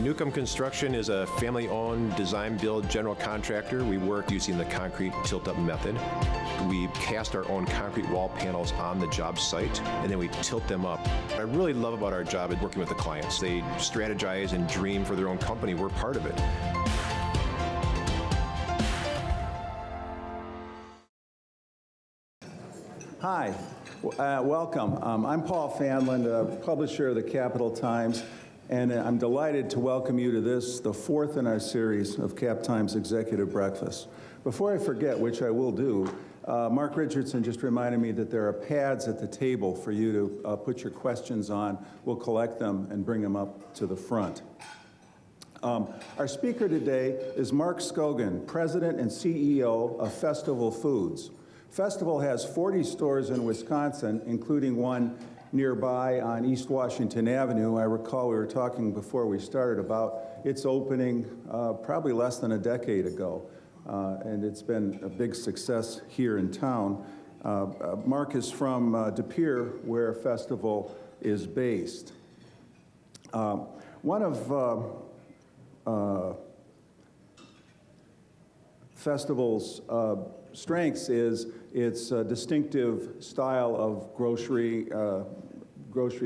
Newcomb Construction is a family-owned design-build general contractor. We work using the concrete tilt-up method. We cast our own concrete wall panels on the job site, and then we tilt them up. What I really love about our job is working with the clients. They strategize and dream for their own company. We're part of it. Hi, welcome. I'm Paul Fanlund, publisher of the Capital Times, and I'm delighted to welcome you to this, the fourth in our series of Cap Times Executive Breakfast. Before I forget, which I will do, Mark Richardson just reminded me that there are pads at the table for you to put your questions on. We'll collect them and bring them up to the front. Our speaker today is Mark Skogen, President and CEO of Festival Foods. Festival has 40 stores in Wisconsin, including one nearby on East Washington Avenue. I recall we were talking before we started about its opening probably less than a decade ago, and it's been a big success here in town. Mark is from De Pere, where Festival is based. One of Festival's strengths is its distinctive style of grocery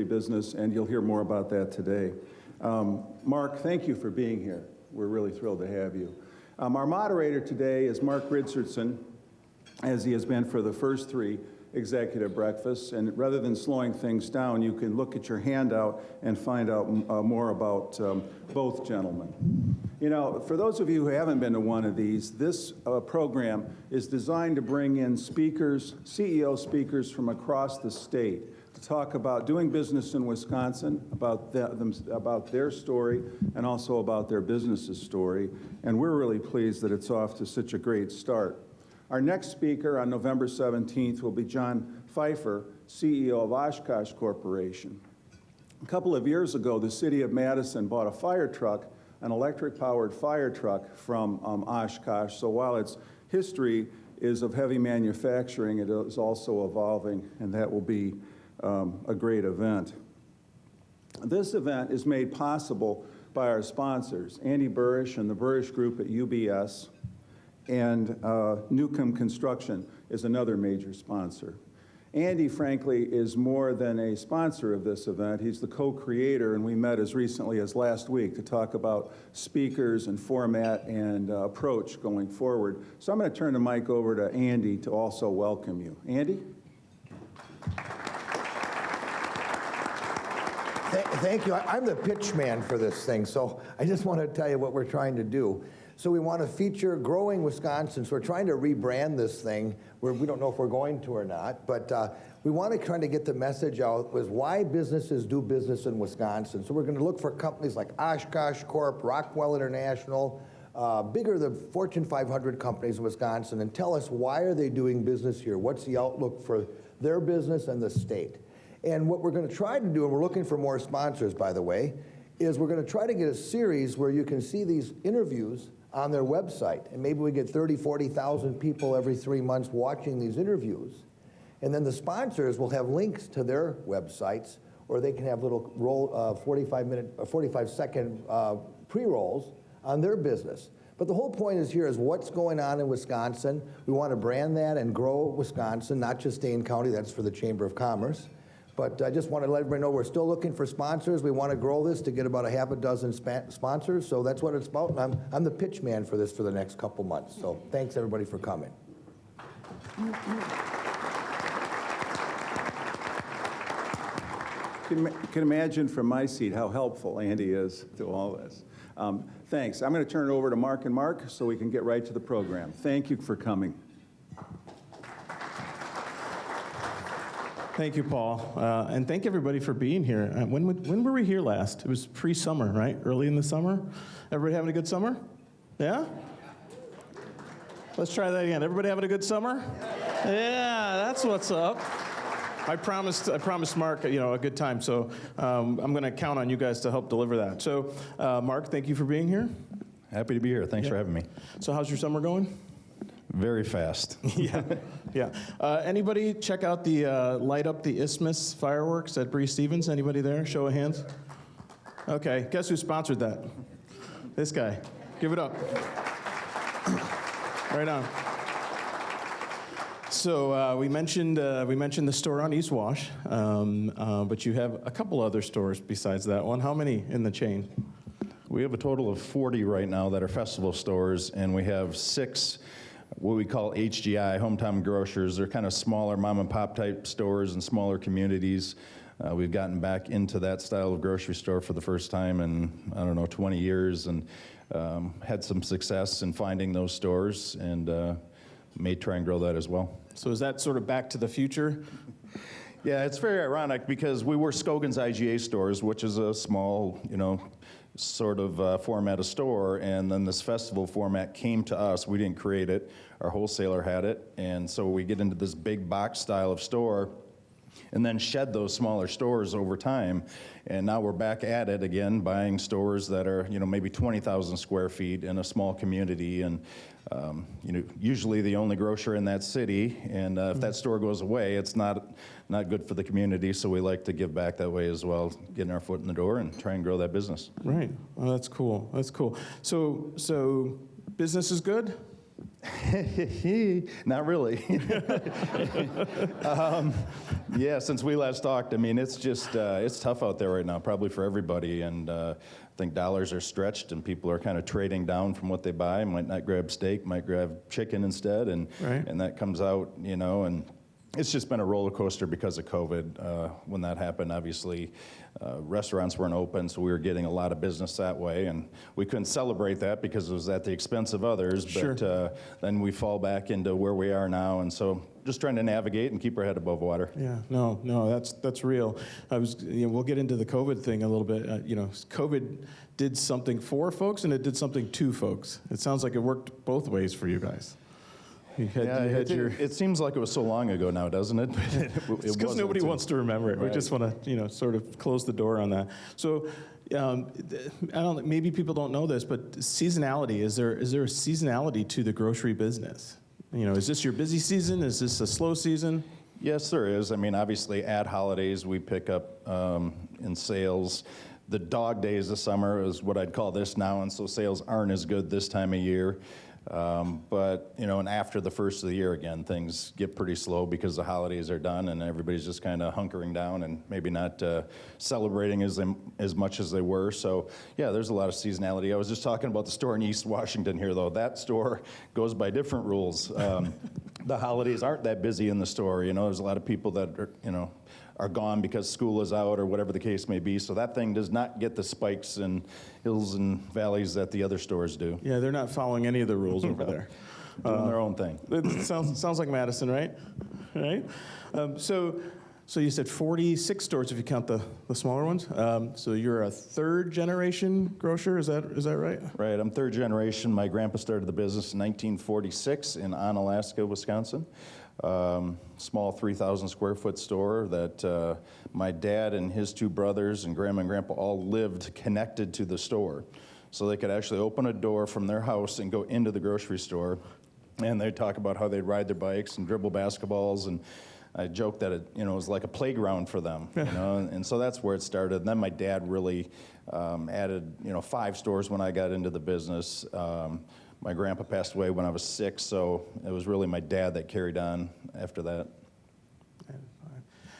business, and you'll hear more about that today. Mark, thank you for being here. We're really thrilled to have you. Our moderator today is Mark Richardson, as he has been for the first three executive breakfasts, and rather than slowing things down, you can look at your handout and find out more about both gentlemen. You know, for those of you who haven't been to one of these, this program is designed to bring in speakers, CEO speakers from across the state to talk about doing business in Wisconsin, about their story, and also about their business's story. And we're really pleased that it's off to such a great start. Our next speaker on November 17th will be John Pfeiffer, CEO of Oshkosh Corporation. A couple of years ago, the city of Madison bought a fire truck, an electric-powered fire truck from Oshkosh. So while its history is of heavy manufacturing, it is also evolving, and that will be a great event. This event is made possible by our sponsors, Andy Burrish and the Burrish Group at UBS, and Newcomb Construction is another major sponsor. Andy, frankly, is more than a sponsor of this event. He's the co-creator, and we met as recently as last week to talk about speakers and format and approach going forward. So I'm going to turn the mic over to Andy to also welcome you. Andy? Thank you. I'm the pitch man for this thing, so I just want to tell you what we're trying to do. So we want to feature growing Wisconsin. So we're trying to rebrand this thing. We don't know if we're going to or not, but we want to try to get the message out was why businesses do business in Wisconsin. So we're going to look for companies like Oshkosh Corp, Rockwell International, bigger than Fortune 500 companies in Wisconsin, and tell us why are they doing business here? What's the outlook for their business and the state? And what we're going to try to do, and we're looking for more sponsors, by the way, is we're going to try to get a series where you can see these interviews on their website. And maybe we get 30, 40,000 people every 3 months watching these interviews. And then the sponsors will have links to their websites, or they can have little 45-second pre-rolls on their business. But the whole point is here is what's going on in Wisconsin. We want to brand that and grow Wisconsin, not just Dane County. That's for the Chamber of Commerce. But I just want to let everybody know we're still looking for sponsors. We want to grow this to get about a half a dozen sponsors. So that's what it's about. And I'm the pitch man for this for the next couple months. So thanks, everybody, for coming. You can imagine from my seat how helpful Andy is to all this. Thanks. I'm going to turn it over to Mark and Mark so we can get right to the program. Thank you for coming. Thank you, Paul, and thank everybody for being here. When were we here last? It was pre-summer, right? Early in the summer? Everybody having a good summer? Yeah? Let's try that again. Everybody having a good summer? Yeah, that's what's up. I promised Mark, a good time, so I'm going to count on you guys to help deliver that. So, Mark, thank you for being here. Happy to be here. Thanks for having me. So how's your summer going? Very fast. Yeah. Anybody check out the Light Up the Isthmus fireworks at Bree Stevens? Anybody there? Show of hands. Okay, guess who sponsored that? This guy. Give it up. Right on. So we mentioned the store on East Wash, but you have a couple other stores besides that one. How many in the chain? We have a total of 40 right now that are festival stores, and we have 6 what we call HGI, hometown grocers. They're kind of smaller mom and pop type stores in smaller communities. We've gotten back into that style of grocery store for the first time in, 20 years, and had some success in finding those stores, and may try and grow that as well. So is that sort of back to the future? Yeah, it's very ironic because we were Skogen's IGA stores, which is a small, sort of format of store, and then this festival format came to us. We didn't create it. Our wholesaler had it, and so we get into this big box style of store and then shed those smaller stores over time. And now we're back at it again, buying stores that are, maybe 20,000 square feet in a small community, and usually the only grocer in that city. And if that store goes away, it's not good for the community. So we like to give back that way as well, getting our foot in the door and try and grow that business. Right. Well, that's cool. That's cool. So business is good? Not really. Yeah, since we last talked, it's just, it's tough out there right now, probably for everybody. And I think dollars are stretched and people are kind of trading down from what they buy. Might not grab steak, might grab chicken instead. And, right. And that comes out, and it's just been a roller coaster because of COVID. When that happened, obviously, restaurants weren't open, so we were getting a lot of business that way, and we couldn't celebrate that because it was at the expense of others. Sure. But then we fall back into where we are now, and so just trying to navigate and keep our head above water. Yeah, no, that's real. We'll get into the COVID thing a little bit. COVID did something for folks, and it did something to folks. It sounds like it worked both ways for you guys. It seems like it was so long ago now, doesn't it? It's because nobody wants to remember it. Right. We just want to, sort of close the door on that. So, maybe people don't know this, but seasonality, is there a seasonality to the grocery business? Is this your busy season? Is this a slow season? Yes, there is. Obviously, at holidays, we pick up in sales. The dog days of summer is what I'd call this now, and so sales aren't as good this time of year. But, and after the first of the year, again, things get pretty slow because the holidays are done and everybody's just kind of hunkering down and maybe not celebrating as much as they were. So, yeah, there's a lot of seasonality. I was just talking about the store in East Washington here, though. That store goes by different rules. The holidays aren't that busy in the store. There's a lot of people that are gone because school is out or whatever the case may be. So that thing does not get the spikes and hills and valleys that the other stores do. Yeah, they're not following any of the rules over there. Doing their own thing. It sounds like Madison, right? Right? So you said 46 stores if you count the smaller ones. So you're a third generation grocer, is that right? Right, I'm third generation. My grandpa started the business in 1946 in Onalaska, Wisconsin. Small 3,000 square foot store that my dad and his 2 brothers and grandpa all lived connected to the store. So they could actually open a door from their house and go into the grocery store. And they'd talk about how they'd ride their bikes and dribble basketballs. And I joked that it was like a playground for them. And so that's where it started. And then my dad really added 5 stores when I got into the business. My grandpa passed away when I was 6, so it was really my dad that carried on after that.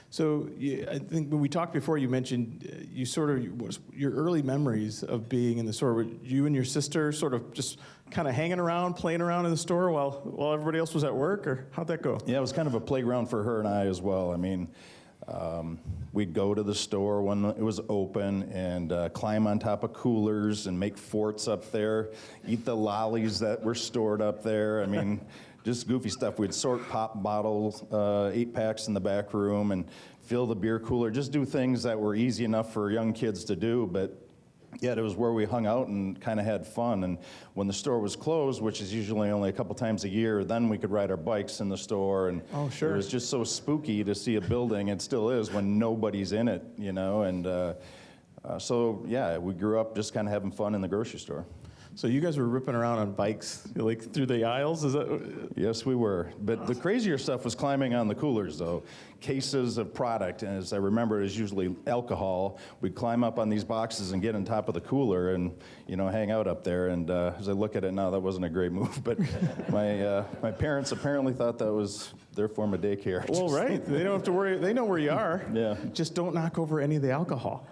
So I think when we talked before, you mentioned your early memories of being in the store. Were you and your sister sort of just kind of hanging around, playing around in the store while everybody else was at work, or how'd that go? Yeah, it was kind of a playground for her and I as well. We'd go to the store when it was open and climb on top of coolers and make forts up there, eat the lollies that were stored up there. Just goofy stuff. We'd sort pop bottles, 8-packs in the back room and fill the beer cooler. Just do things that were easy enough for young kids to do, but yet it was where we hung out and kind of had fun. And when the store was closed, which is usually only a couple times a year, then we could ride our bikes in the store. And oh, sure. It was just so spooky to see a building, it still is, when nobody's in it, And so, yeah, we grew up just kind of having fun in the grocery store. So you guys were ripping around on bikes, like through the aisles? Is that? Yes, we were. But the crazier stuff was climbing on the coolers, though. Cases of product, and as I remember, it is usually alcohol. We'd climb up on these boxes and get on top of the cooler and, hang out up there. And as I look at it now, that wasn't a great move. But my parents apparently thought that was their form of daycare. Well, right. They don't have to worry. They know where you are. Yeah. Just don't knock over any of the alcohol.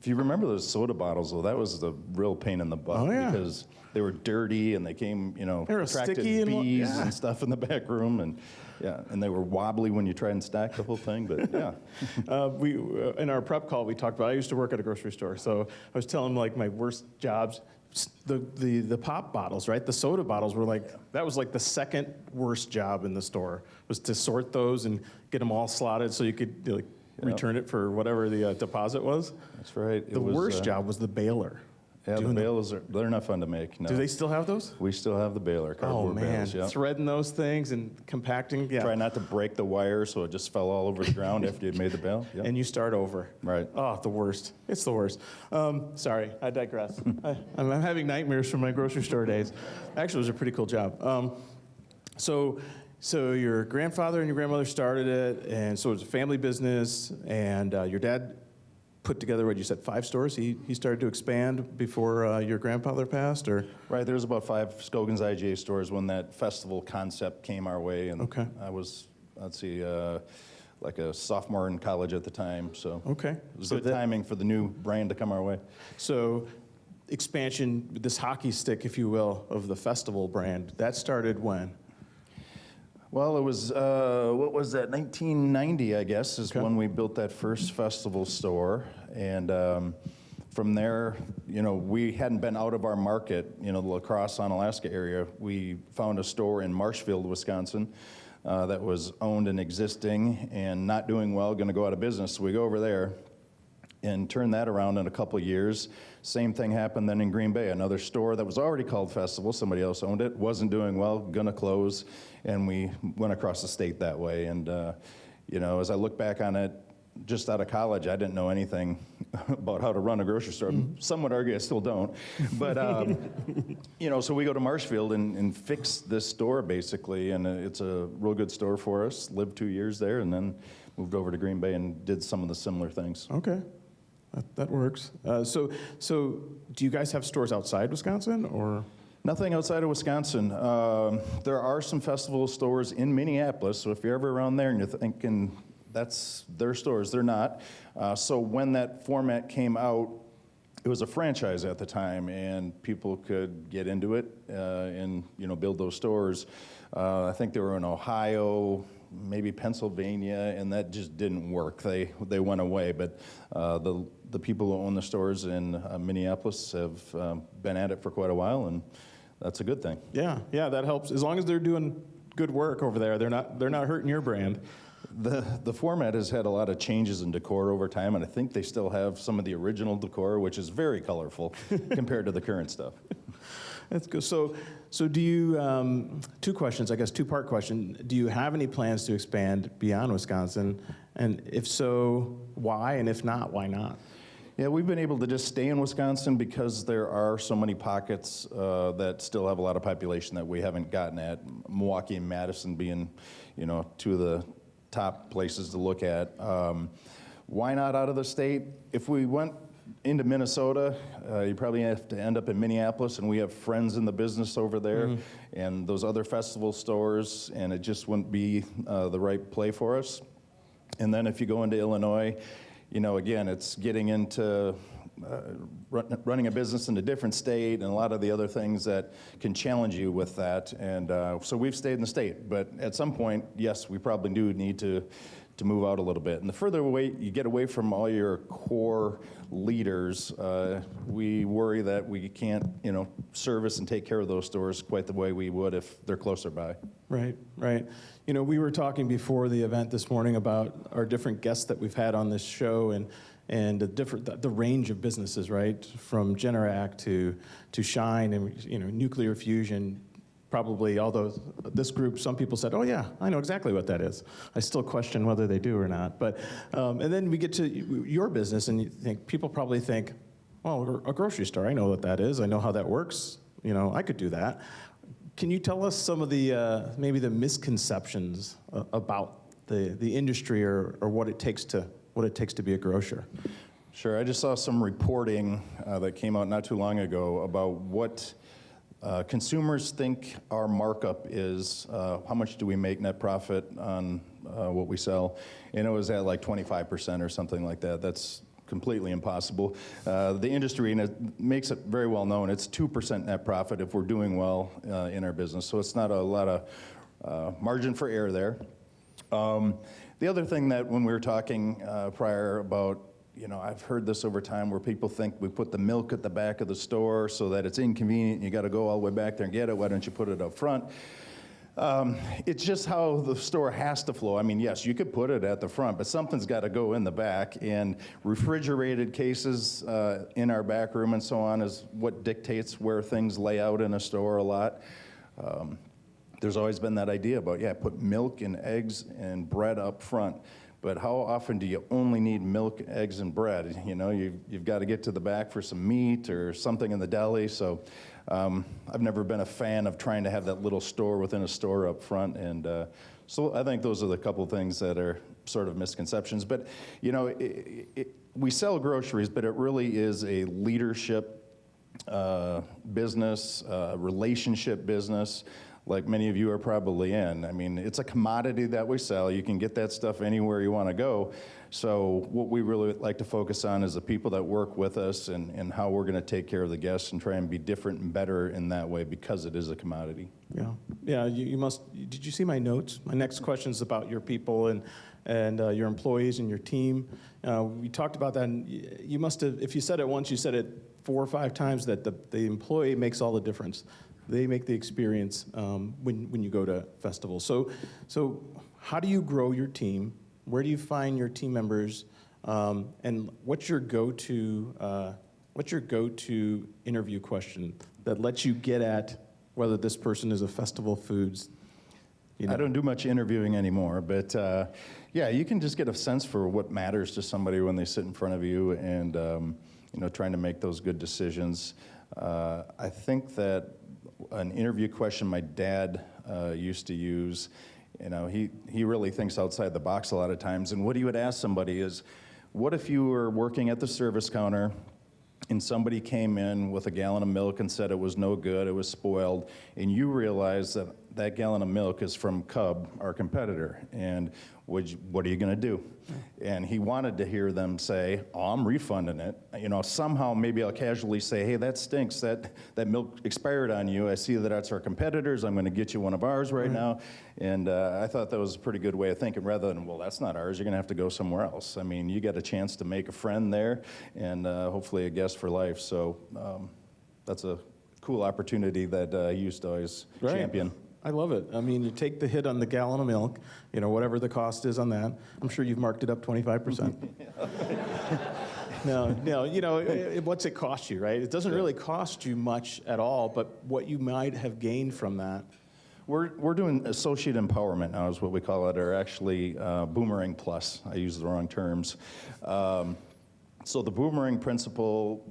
If you remember those soda bottles, though, that was the real pain in the butt. Oh, yeah. Because they were dirty and they came, They were attracted sticky and bees yeah. and stuff in the back room. And and they were wobbly when you try and stack the whole thing, but yeah. We in our prep call, we talked about, I used to work at a grocery store, so I was telling like my worst jobs, the pop bottles, right? The soda bottles were like, that was like the second worst job in the store, was to sort those and get them all slotted so you could return it for whatever the deposit was. That's right. The worst job was the baler. Yeah, the balers, they're not fun to make. No. Do they still have those? We still have the baler, Oh cardboard man, bales, yeah. threading those things and compacting. Yeah. Try not to break the wire so it just fell all over the ground after you'd made the bale. Yep. And you start over. Right. Oh, the worst. It's the worst. Sorry, I digress. I'm having nightmares from my grocery store days. Actually, it was a pretty cool job. So your grandfather and your grandmother started it, and so it was a family business, and your dad put together, what you said, 5 stores? He started to expand before your grandfather passed, or? Right, there was about 5 Skogen's IGA stores when that festival concept came our way, and Okay. I was, like a sophomore in college at the time, so Okay. it was So good that- timing for the new brand to come our way. So expansion, this hockey stick, if you will, of the festival brand, that started when? Well, it was, what was that, 1990, I guess, is Okay. when we built that first festival store. And from there, we hadn't been out of our market, the La Crosse, Onalaska area. We found a store in Marshfield, Wisconsin, that was owned and existing and not doing well, going to go out of business. So we go over there and turn that around in a couple of years. Same thing happened then in Green Bay. Another store that was already called Festival, somebody else owned it, wasn't doing well, gonna close, and we went across the state that way. And as I look back on it, just out of college, I didn't know anything about how to run a grocery store. Some would argue I still don't. But, so we go to Marshfield and fix this store, basically, and it's a real good store for us. Lived 2 years there, and then moved over to Green Bay and did some of the similar things. Okay, that works. So do you guys have stores outside Wisconsin, or? Nothing outside of Wisconsin. There are some festival stores in Minneapolis, so if you're ever around there and you're thinking that's their stores, they're not. So when that format came out, it was a franchise at the time, and people could get into it and build those stores. I think they were in Ohio, maybe Pennsylvania, and that just didn't work. They went away, but the people who own the stores in Minneapolis have been at it for quite a while, and that's a good thing. Yeah, that helps. As long as they're doing good work over there, they're not hurting your brand. The format has had a lot of changes in decor over time, and I think they still have some of the original decor, which is very colorful compared to the current stuff. That's good. So do you, 2 questions, I guess, 2-part question. Do you have any plans to expand beyond Wisconsin? And if so, why? And if not, why not? Yeah, we've been able to just stay in Wisconsin because there are so many pockets that still have a lot of population that we haven't gotten at. Milwaukee and Madison being, 2 of the top places to look at. Why not out of the state? If we went into Minnesota, you probably have to end up in Minneapolis, and we have friends in the business over there, and those other festival stores, and it just wouldn't be the right play for us. And then if you go into Illinois, again, it's getting into running a business in a different state and a lot of the other things that can challenge you with that. And so we've stayed in the state. But at some point, yes, we probably do need to move out a little bit. And the further away you get away from all your core leaders, we worry that we can't, service and take care of those stores quite the way we would if they're closer by. Right. We were talking before the event this morning about our different guests that we've had on this show and the range of businesses, right? From Generac to Shine and nuclear fusion. Probably, although this group, some people said, "Oh yeah, I know exactly what that is." I still question whether they do or not. But and then we get to your business, and people probably think, well, a grocery store, I know what that is. I know how that works. You know, I could do that. Can you tell us some of the, maybe the misconceptions about the industry or what it takes to be a grocer? Sure, I just saw some reporting that came out not too long ago about what consumers think our markup is, how much do we make net profit on what we sell, and it was at like 25% or something like that. That's completely impossible. The industry, and it makes it very well known, it's 2% net profit if we're doing well in our business, so it's not a lot of margin for error there. The other thing that when we were talking prior about, you know, I've heard this over time where people think we put the milk at the back of the store so that it's inconvenient and you got to go all the way back there and get it. Why don't you put it up front? It's just how the store has to flow. I mean, yes, you could put it at the front, but something's got to go in the back. And refrigerated cases in our back room and so on is what dictates where things lay out in a store a lot. There's always been that idea about, yeah, put milk and eggs and bread up front. But how often do you only need milk, eggs, and bread? You know, you've got to get to the back for some meat or something in the deli. So I've never been a fan of trying to have that little store within a store up front. And so I think those are the couple things that are sort of misconceptions. But, you know, we sell groceries, but it really is a leadership business, relationship business, like many of you are probably in. I mean, it's a commodity that we sell. You can get that stuff anywhere you want to go. So what we really like to focus on is the people that work with us and how we're going to take care of the guests and try and be different and better in that way because it is a commodity. Yeah, yeah. You must. Did you see my notes? My next question is about your people and your employees and your team. We talked about that, and you must have. If you said it once, you said it 4 or 5 times. That the employee makes all the difference. They make the experience when you go to festivals. So how do you grow your team? Where do you find your team members? And what's your go-to interview question that lets you get at whether this person is a Festival Foods? You know? I don't do much interviewing anymore, but yeah, you can just get a sense for what matters to somebody when they sit in front of you and you know, trying to make those good decisions. I think that an interview question my dad used to use, you know, he really thinks outside the box a lot of times. And what he would ask somebody is, what if you were working at the service counter and somebody came in with a gallon of milk and said it was no good, it was spoiled, and you realized that that gallon of milk is from Cub, our competitor, and what are you going to do? And he wanted to hear them say, oh, I'm refunding it. You know, somehow maybe I'll casually say, hey, that stinks, that milk expired on you. I see that that's our competitors. I'm going to get you one of ours right now. And I thought that was a pretty good way of thinking, rather than, well, that's not ours, you're going to have to go somewhere else. I mean, you got a chance to make a friend there and hopefully a guest for life. So that's a cool opportunity that I used to always champion. I love it. I mean, you take the hit on the gallon of milk, you know, whatever the cost is on that. I'm sure you've marked it up 25%. No, you know, what's it cost you, right? It doesn't really cost you much at all, but what you might have gained from that. We're doing associate empowerment now is what we call it, or actually Boomerang Plus. I use the wrong terms. So the boomerang principle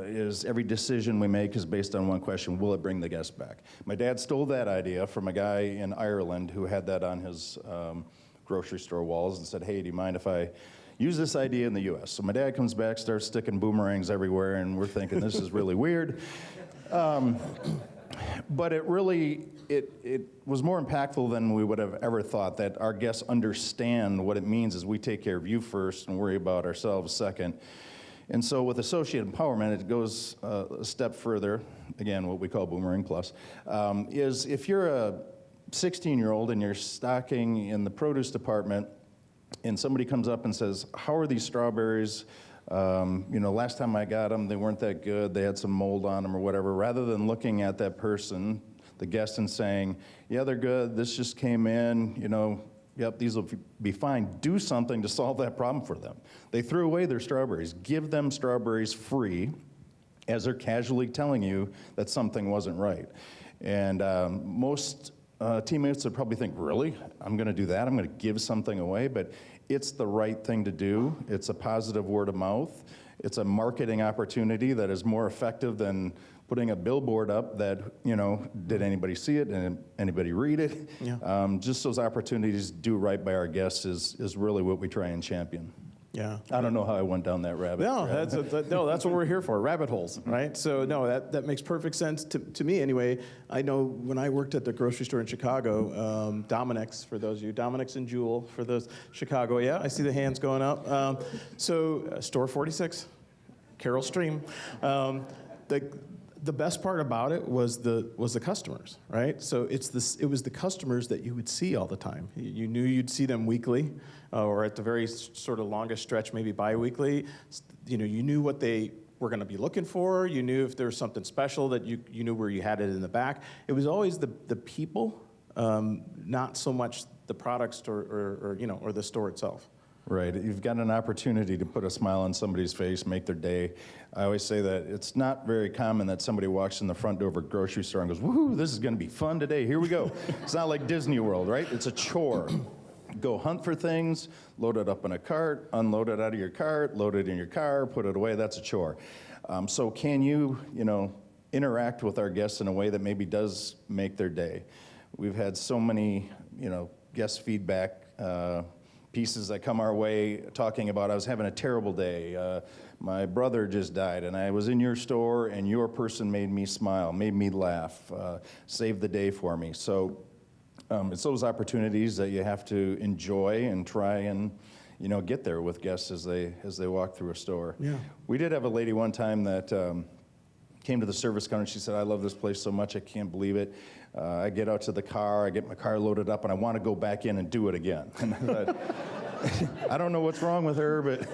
is every decision we make is based on one question: will it bring the guest back? My dad stole that idea from a guy in Ireland who had that on his grocery store walls and said, hey, do you mind if I use this idea in the U.S.? So my dad comes back, starts sticking boomerangs everywhere, and we're thinking this is really weird. But it really, it was more impactful than we would have ever thought, that our guests understand what it means as we take care of you first and worry about ourselves second. And so with associate empowerment, it goes a step further, again, what we call Boomerang Plus, is if you're a 16-year-old and you're stocking in the produce department and somebody comes up and says, how are these strawberries? You know, last time I got them, they weren't that good. They had some mold on them or whatever. Rather than looking at that person, the guest, and saying, yeah, they're good. This just came in, you know, yep, these will be fine. Do something to solve that problem for them. They threw away their strawberries. Give them strawberries free as they're casually telling you that something wasn't right. And most teammates would probably think, really? I'm going to do that? I'm going to give something away? But it's the right thing to do. It's a positive word of mouth. it's a marketing opportunity that is more effective than putting a billboard up that, did anybody see it and anybody read it? Yeah. Just those opportunities to do right by our guests is really what we try and champion. Yeah. I don't know how I went down that rabbit. No, that's what we're here for, rabbit holes, right? So no, that makes perfect sense to me anyway. I know when I worked at the grocery store in Chicago, Dominic's, for those of you, Dominic's and Jewel, for those, Chicago, yeah, I see the hands going up. Store 46, Carroll Stream. The best part about it was the customers, right? So it was the customers that you would see all the time. You knew you'd see them weekly, or at the very sort of longest stretch, maybe bi-weekly. You knew what they were going to be looking for. You knew if there was something special that you knew where you had it in the back. It was always the people, not so much the products or the store itself. Right. You've got an opportunity to put a smile on somebody's face, make their day. I always say that it's not very common that somebody walks in the front door of a grocery store and goes, woohoo, this is going to be fun today. Here we go. It's not like Disney World, right? It's a chore. Go hunt for things, load it up in a cart, unload it out of your cart, load it in your car, put it away. That's a chore. So can you, interact with our guests in a way that maybe does make their day? We've had so many, guest feedback pieces that come our way talking about, I was having a terrible day. My brother just died, and I was in your store, and your person made me smile, made me laugh, saved the day for me. So it's those opportunities that you have to enjoy and try and get there with guests as they walk through a store. Yeah. We did have a lady one time that came to the service counter, and she said, I love this place so much, I can't believe it. I get out to the car, I get my car loaded up, and I want to go back in and do it again. And I thought, I don't know what's wrong with her, but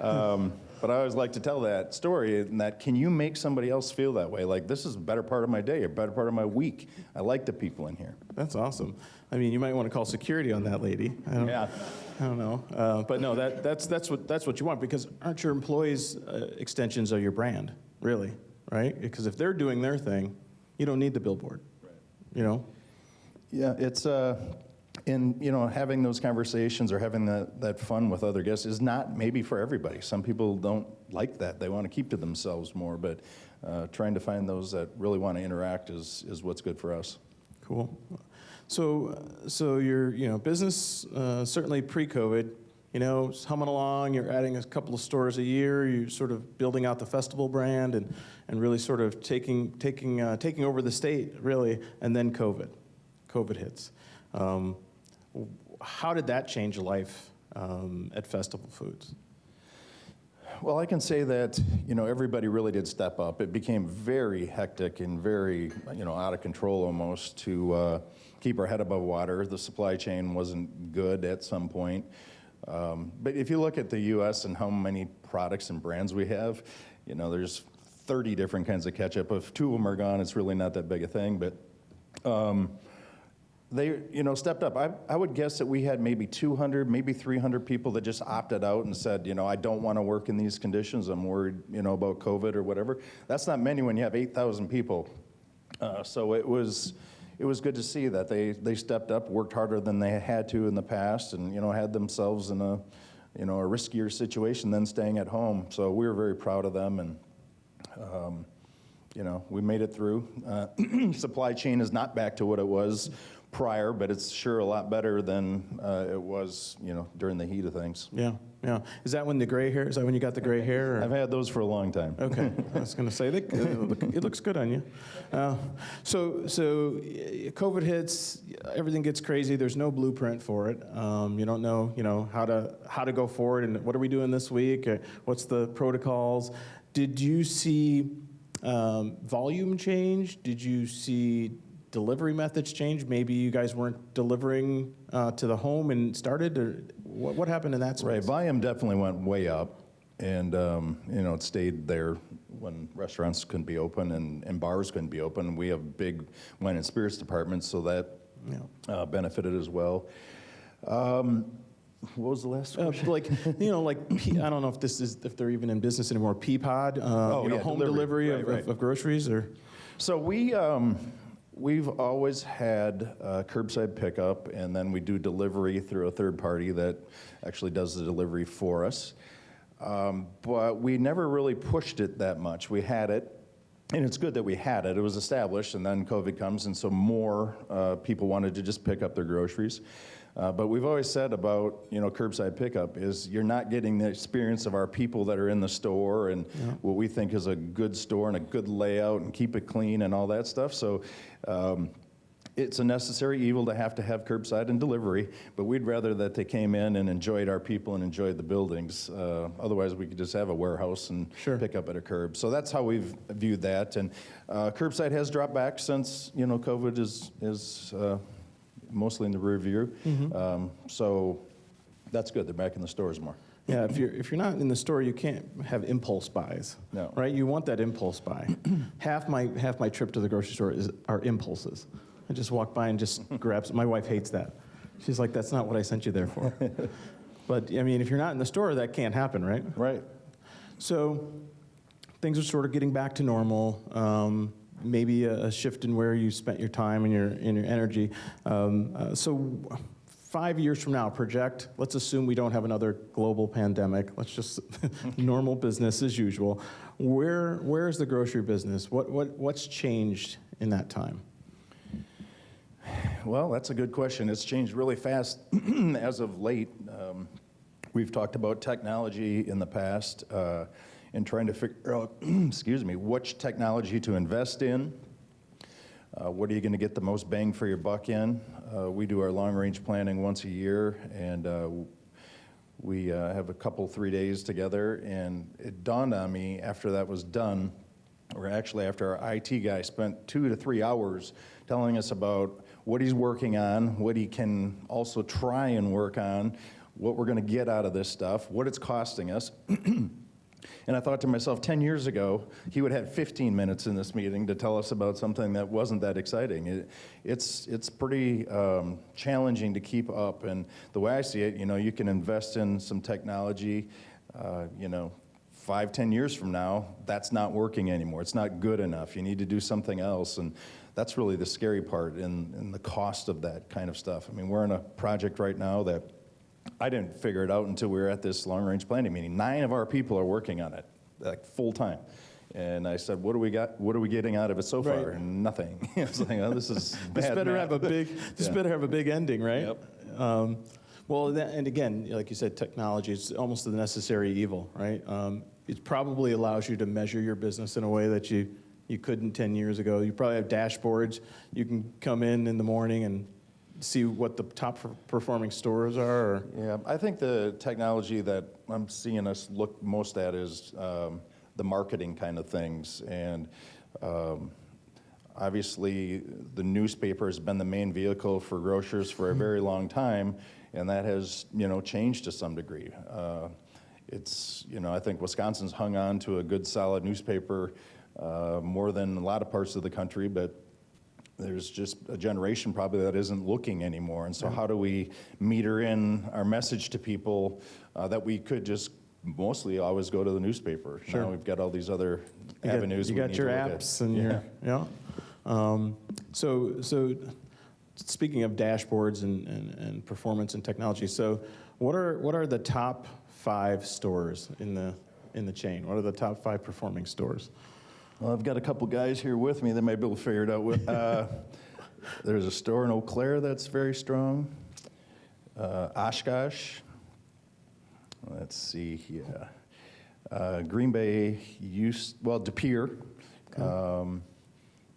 I always like to tell that story, and that can you make somebody else feel that way? Like, this is a better part of my day, a better part of my week. I like the people in here. That's awesome. I mean, you might want to call security on that lady. I don't know. But no, that's what you want, because aren't your employees extensions of your brand, really, right? Because if they're doing their thing, you don't need the billboard, right. Yeah, it's, and having those conversations or having that fun with other guests is not maybe for everybody. Some people don't like that. They want to keep to themselves more, but trying to find those that really want to interact is what's good for us. Cool. So your business, certainly pre-COVID, is humming along. You're adding a couple of stores a year. You're sort of building out the festival brand and really sort of taking over the state, really. And then COVID hits. How did that change life at Festival Foods? Well, I can say that, everybody really did step up. It became very hectic and very, out of control almost to keep our head above water. The supply chain wasn't good at some point. But if you look at the U.S. and how many products and brands we have, there's 30 different kinds of ketchup. If 2 of them are gone, it's really not that big a thing. But they, stepped up. I would guess that we had maybe 200, maybe 300 people that just opted out and said, I don't want to work in these conditions. I'm worried, about COVID or whatever. That's not many when you have 8,000 people. So it was good to see that they stepped up, worked harder than they had to in the past, and had themselves in a riskier situation than staying at home. So we were very proud of them, and we made it through. Supply chain is not back to what it was prior, but it's sure a lot better than it was, during the heat of things. Yeah. Is that when the gray hair? Is that when you got the gray hair? Or? I've had those for a long time. Okay, I was going to say it looks good on you. So COVID hits, everything gets crazy. There's no blueprint for it. You don't know, how to go forward. And what are we doing this week? What's the protocols? Did you see volume change? Did you see delivery methods change? Maybe you guys weren't delivering to the home and started, or what happened in that space? Right, volume definitely went way up, and it stayed there when restaurants couldn't be open and bars couldn't be open. We have big wine and spirits departments, so that benefited as well. What was the last question? I don't know if they're even in business anymore. Peapod, home delivery of groceries, or. So we've always had curbside pickup, and then we do delivery through a third party that actually does the delivery for us. But we never really pushed it that much. We had it, and it's good that we had it. It was established, and then COVID comes, and so more people wanted to just pick up their groceries. But we've always said about, curbside pickup is you're not getting the experience of our people that are in the store and what we think is a good store and a good layout and keep it clean and all that stuff. So it's a necessary evil to have curbside and delivery, but we'd rather that they came in and enjoyed our people and enjoyed the buildings. Otherwise, we could just have a warehouse and pick up at a curb. So that's how we've viewed that. And curbside has dropped back since, COVID is mostly in the rear view. So that's good. They're back in the stores more. Yeah, if you're not in the store, you can't have impulse buys. No. Right? You want that impulse buy. half my trip to the grocery store are impulses. I just walk by and just grab some. My wife hates that. She's like, that's not what I sent you there for. But, I mean, if you're not in the store, that can't happen, right? Right. So things are sort of getting back to normal. Maybe a shift in where you spent your time and your energy. So 5 years from now, project, let's assume we don't have another global pandemic. Let's just, normal business as usual. Where's the grocery business? What's changed in that time? Well, that's a good question. It's changed really fast as of late. We've talked about technology in the past and trying to figure out, which technology to invest in. What are you going to get the most bang for your buck in? We do our long-range planning once a year, and we have a couple, 3 days together, and it dawned on me after that was done, or actually after our IT guy spent 2 to 3 hours telling us about what he's working on, what he can also try and work on, what we're going to get out of this stuff, what it's costing us. And I thought to myself, 10 years ago, he would have 15 minutes in this meeting to tell us about something that wasn't that exciting. It's pretty challenging to keep up. And the way I see it, you can invest in some technology, 5, 10 years from now, that's not working anymore. It's not good enough. You need to do something else. And that's really the scary part in the cost of that kind of stuff. I mean, we're in a project right now that I didn't figure it out until we were at this long-range planning meeting. 9 of our people are working on it, like full-time. And I said, what do we got? What are we getting out of it so far? Right. And nothing. It's like, oh, this is bad. This better math. better have a big ending, right? Yep. And again, like you said, technology is almost the necessary evil, right? It probably allows you to measure your business in a way that you couldn't 10 years ago. You probably have dashboards. You can come in the morning and see what the top performing stores are? Or? Yeah, I think the technology that I'm seeing us look most at is the marketing kind of things. And obviously, the newspaper has been the main vehicle for grocers for a very long time, and that has, changed to some degree. I think Wisconsin's hung on to a good, solid newspaper more than a lot of parts of the country, but there's just a generation probably that isn't looking anymore. And so how do we meter in our message to people that we could just mostly always go to the newspaper? Sure. Now we've got all these other avenues. You got your apps and So speaking of dashboards and performance and technology, so what are the top 5 stores in the chain? What are the top 5 performing stores? Well, I've got a couple guys here with me that might be able to figure it out. There's a store in Eau Claire that's very strong. Oshkosh. Let's see here. Green Bay De Pere. Okay.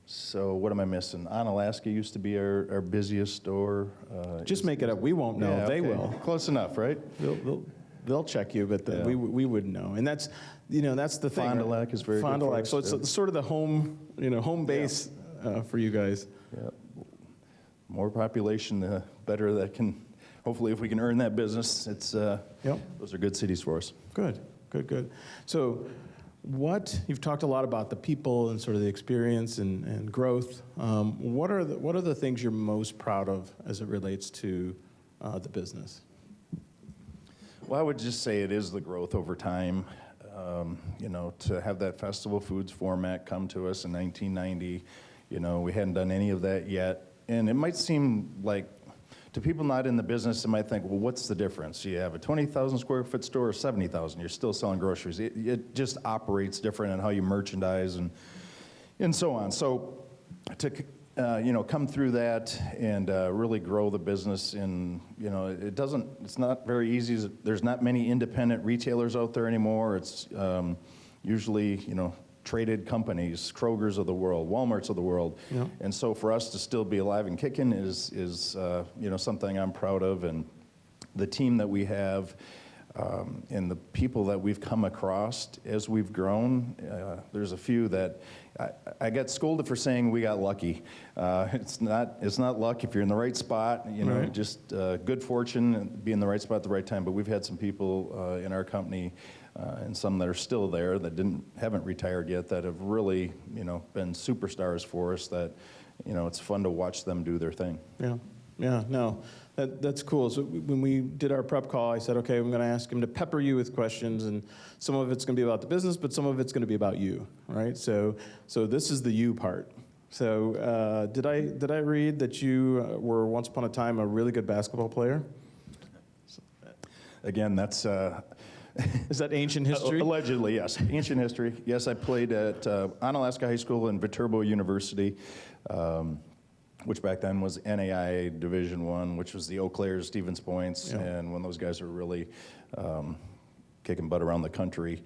So what am I missing? Onalaska used to be our busiest store. Just make it up. We won't know. Yeah, They okay. will. Close enough, right? They'll check you, but we wouldn't know. And that's the thing. Fond du Lac is very good for us. So it's sort of the home base for you guys. Yeah. More population, the better that can. Hopefully, if we can earn that business, those are good cities for us. Good. So, you've talked a lot about the people and sort of the experience and growth. What are the things you're most proud of as it relates to the business? Well, I would just say it is the growth over time. To have that Festival Foods format come to us in 1990, we hadn't done any of that yet. And it might seem like To people not in the business, they might think, well, what's the difference? You have a 20,000 square foot store or 70,000, you're still selling groceries. It just operates different in how you merchandise and so on. So to come through that and really grow the business it's not very easy. There's not many independent retailers out there anymore. It's usually, traded companies, Kroger's of the world, Walmart's of the world. Yeah. And so for us to still be alive and kicking is something I'm proud of. And the team that we have and the people that we've come across as we've grown, there's a few that I got scolded for saying we got lucky. It's not luck if you're in the right spot, right. Just good fortune and be in the right spot at the right time. But we've had some people in our company and some that are still there that haven't retired yet that have really, been superstars for us that, it's fun to watch them do their thing. Yeah, no, that's cool. So when we did our prep call, I said, okay, I'm going to ask him to pepper you with questions, and some of it's going to be about the business, but some of it's going to be about you, right? So this is the you part. So did I read that you were once upon a time a really good basketball player? Again, that's... Is that ancient history? Allegedly, yes. Ancient history. Yes, I played at Onalaska High School and Viterbo University, which back then was NAIA Division I, which was the Eau Claire's, Stevens Points, yeah. And when those guys were really kicking butt around the country,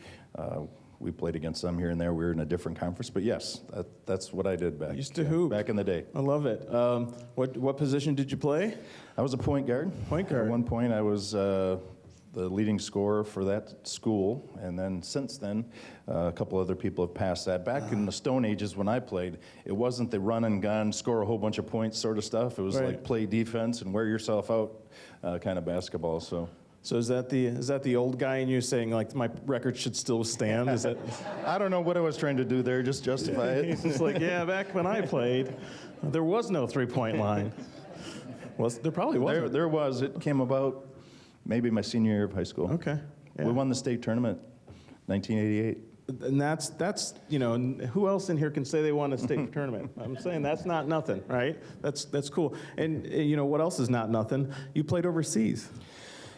we played against them here and there. We were in a different conference, but yes, that's what I did back. Used to hoop back in the day. I love it. What position did you play? I was a point guard. Point guard. At one point, I was the leading scorer for that school, and then since then, a couple other people have passed that. Back in the Stone Ages when I played, it wasn't the run and gun, score a whole bunch of points sort of stuff. It was right. Like play defense and wear yourself out kind of basketball. So is that the old guy in you saying like my record should still stand? Is that? I don't know what I was trying to do there. Just justify it. He's just like, yeah, back when I played, there was no 3-point line. There probably wasn't. There was. It came about. Maybe my senior year of high school. Okay. Yeah. We won the state tournament, 1988. And that's who else in here can say they won a state tournament? I'm saying that's not nothing, right? That's cool. And what else is not nothing? You played overseas.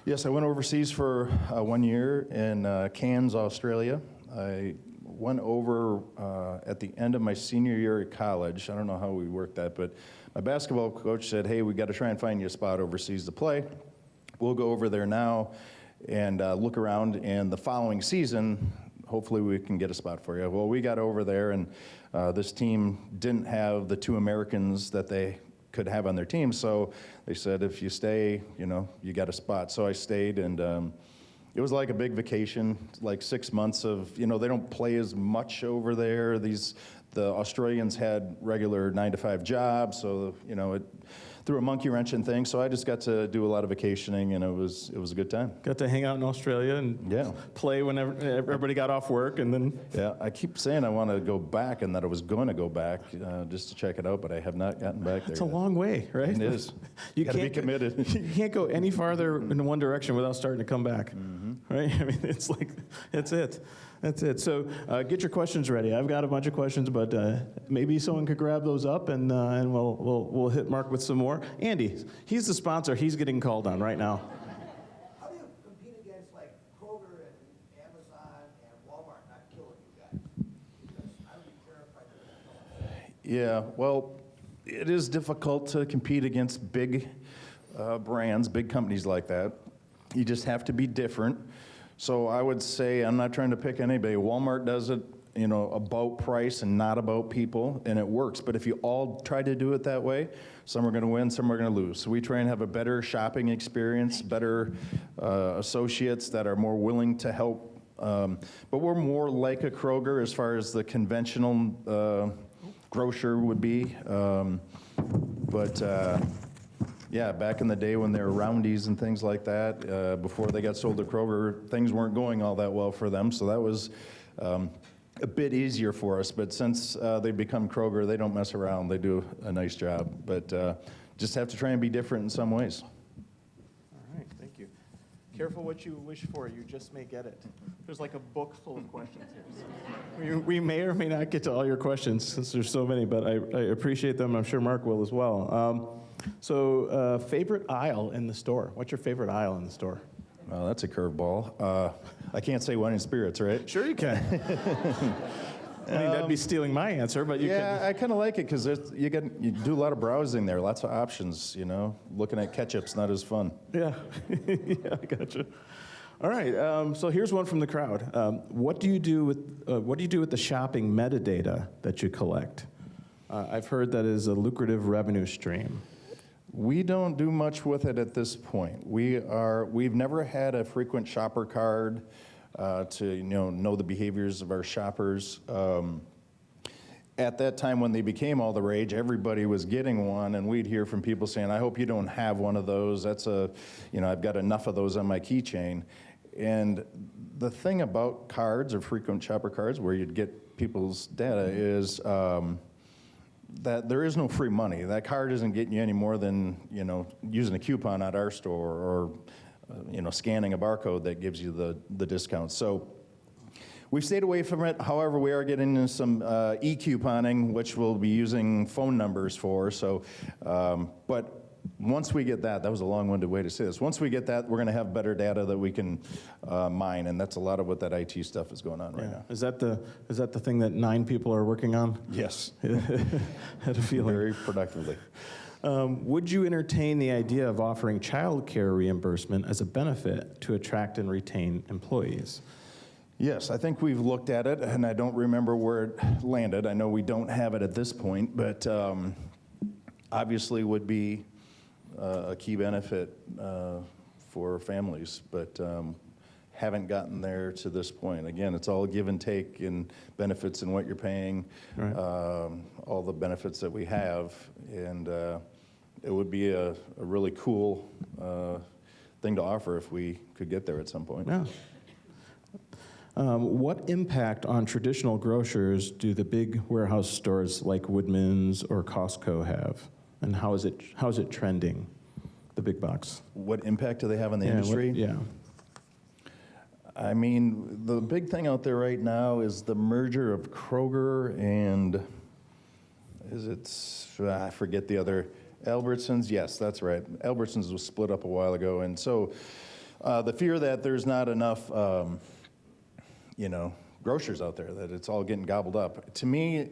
Yes, I went overseas for 1 year in Cairns, Australia. I went over at the end of my senior year at college. I don't know how we worked that, but my basketball coach said, hey, we got to try and find you a spot overseas to play. We'll go over there now and look around, and the following season, hopefully we can get a spot for you. Well, we got over there, and this team didn't have the 2 Americans that they could have on their team, so they said, if you stay, you got a spot. So I stayed, and it was like a big vacation, like 6 months of, they don't play as much over there. The Australians had regular 9-to-5 jobs, so, it threw a monkey wrench in things, so I just got to do a lot of vacationing, and it was a good time. Got to hang out in Australia and play whenever everybody got off work, and then... Yeah, I keep saying I want to go back and that I was going to go back just to check it out, but I have not gotten back there. It's a long way, right? It is. You got to be committed. You can't go any farther in one direction without starting to come back, right? I mean, it's like, that's it. That's it. So get your questions ready. I've got a bunch of questions, but maybe someone could grab those up, and we'll hit Mark with some more. Andy, he's the sponsor. He's getting called on right now. How do you compete against like Kroger and Amazon and Walmart not killing you guys? Because I would be terrified of that. Yeah, well, it is difficult to compete against big brands, big companies like that. You just have to be different. So I would say, I'm not trying to pick anybody. Walmart does it, about price and not about people, and it works. But if you all try to do it that way, some are going to win, some are going to lose. So we try and have a better shopping experience, better associates that are more willing to help. But we're more like a Kroger as far as the conventional grocer would be. Yeah, back in the day when there were roundies and things like that, before they got sold to Kroger, things weren't going all that well for them. So that was a bit easier for us. But since they've become Kroger, they don't mess around. They do a nice job. But just have to try and be different in some ways. All right, thank you. Careful what you wish for. You just may get it. There's like a book full of questions here. We may or may not get to all your questions since there's so many, but I appreciate them. I'm sure Mark will as well. So, favorite aisle in the store? What's your favorite aisle in the store? Well, that's a curveball. I can't say wine and spirits, right? Sure you can. I mean, that'd be stealing my answer, but you Yeah, I kind of like it because you do a lot of browsing there, lots of options. Looking at ketchup's not as fun. Yeah, yeah, I gotcha. All right, so here's one from the crowd. What do you do with the shopping metadata that you collect? I've heard that is a lucrative revenue stream. We don't do much with it at this point. We've never had a frequent shopper card to know the behaviors of our shoppers. At that time when they became all the rage, everybody was getting one, and we'd hear from people saying, "I hope you don't have one of those. I've got enough of those on my keychain." And the thing about cards or frequent shopper cards, where you'd get people's data, is that there is no free money. That card isn't getting you any more than using a coupon at our store or scanning a barcode that gives you the discount. So we've stayed away from it. However, we are getting into some e-couponing, which we'll be using phone numbers for. So, but once we get that was a long-winded way to say this. Once we get that, we're going to have better data that we can mine, and that's a lot of what that IT stuff is going on right now. Is that the thing that 9 people are working on? Yes. Had a feeling. Very productively. Would you entertain the idea of offering child care reimbursement as a benefit to attract and retain employees? Yes, I think we've looked at it, and I don't remember where it landed. I know we don't have it at this point, but obviously would be a key benefit for families, but haven't gotten there to this point. Again, it's all give and take in benefits and what you're paying, Right. all the benefits that we have, and it would be a really cool thing to offer if we could get there at some point. Yeah. What impact on traditional grocers do the big warehouse stores like Woodman's or Costco have, and how is it trending, the big box? What impact do they have on the industry? Yeah. I mean, the big thing out there right now is the merger of Kroger and, I forget the other, Albertsons? Yes, that's right. Albertsons was split up a while ago, and so the fear that there's not enough, grocers out there, that it's all getting gobbled up. To me,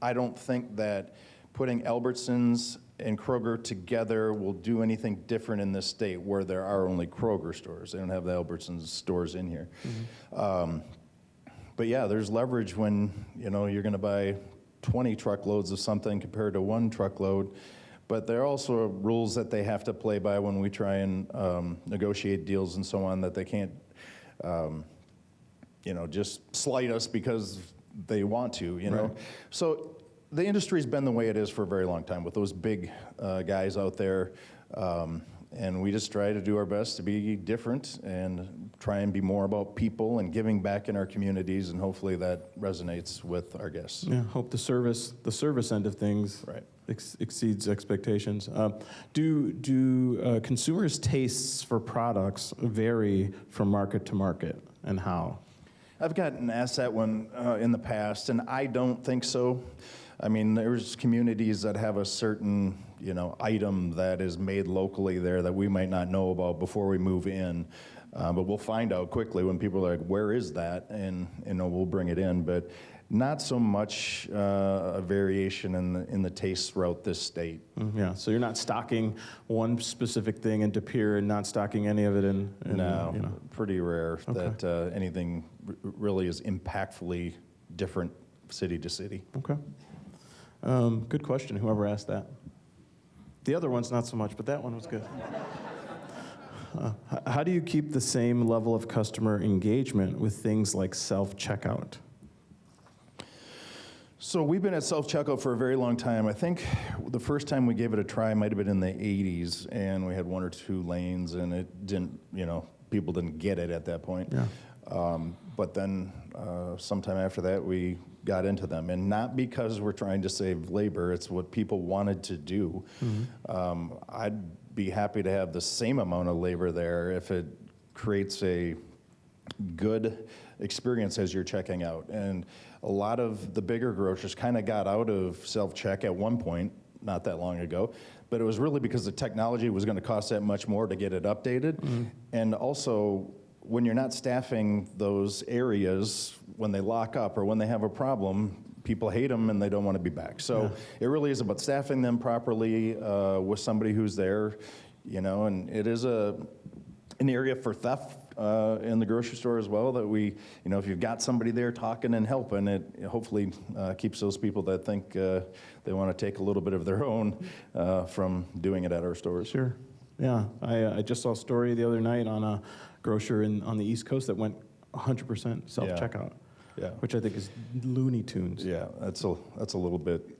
I don't think that putting Albertsons and Kroger together will do anything different in this state where there are only Kroger stores. They don't have the Albertsons stores in here. Mm-hmm. But yeah, there's leverage when you're going to buy 20 truckloads of something compared to 1 truckload. But there are also rules that they have to play by when we try and negotiate deals and so on, that they can't just slight us because they want to, Right. So the industry's been the way it is for a very long time with those big guys out there, and we just try to do our best to be different and try and be more about people and giving back in our communities, and hopefully that resonates with our guests. Yeah, hope the service end of things Right. exceeds expectations. Do consumers' tastes for products vary from market to market, and how? I've gotten asked that one in the past, and I don't think so. I mean, there's communities that have a certain, item that is made locally there that we might not know about before we move in. But we'll find out quickly when people are like, where is that? And, we'll bring it in. But not so much a variation in the tastes throughout this state. Yeah, so you're not stocking one specific thing in De Pere and not stocking any of it in No, pretty rare that anything really is impactfully different city to city. Okay. Good question, whoever asked that. The other one's not so much, but that one was good. How do you keep the same level of customer engagement with things like self-checkout? So we've been at self-checkout for a very long time. I think the first time we gave it a try might have been in the 80s, and we had 1 or 2 lanes, and it didn't, people didn't get it at that point. Yeah. But then sometime after that, we got into them. And not because we're trying to save labor, it's what people wanted to do. Mm-hmm. I'd be happy to have the same amount of labor there if it creates a good experience as you're checking out. And a lot of the bigger grocers kind of got out of self-check at one point, not that long ago, but it was really because the technology was going to cost that much more to get it updated. And also, when you're not staffing those areas, when they lock up or when they have a problem, people hate them and they don't want to be back. So it really is about staffing them properly with somebody who's there, you know, and it is an area for theft in the grocery store as well, that we, you know, if you've got somebody there talking and helping, it hopefully keeps those people that think they want to take a little bit of their own from doing it at our stores. Sure. Yeah. I just saw a story the other night on a grocer on the East Coast that went 100% self-checkout. Yeah. Which I think is Looney Tunes. Yeah, that's a little bit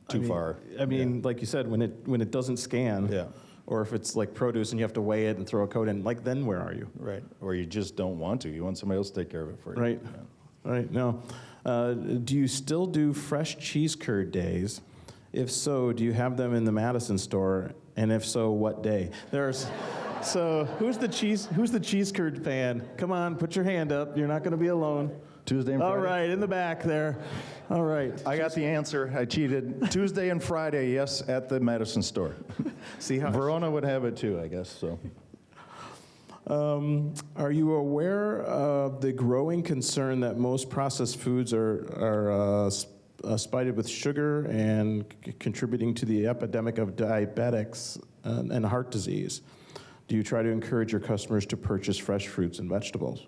too far. I mean, like you said, when it doesn't scan, or if it's like produce and you have to weigh it and throw a code in, like then where are you? Right. Or you just don't want to. You want somebody else to take care of it for you. Right. Yeah. Right. No. Do you still do fresh cheese curd days? If so, do you have them in the Madison store? And if so, what day? So who's the cheese curd fan? Come on, put your hand up. You're not going to be alone. Tuesday and Friday? All right, in the back there. All right. I got the answer. I cheated. Tuesday and Friday, yes, at the Madison store. See how Verona would have it too, I guess. So. Are you aware of the growing concern that most processed foods are spited with sugar and contributing to the epidemic of diabetics and heart disease? Do you try to encourage your customers to purchase fresh fruits and vegetables?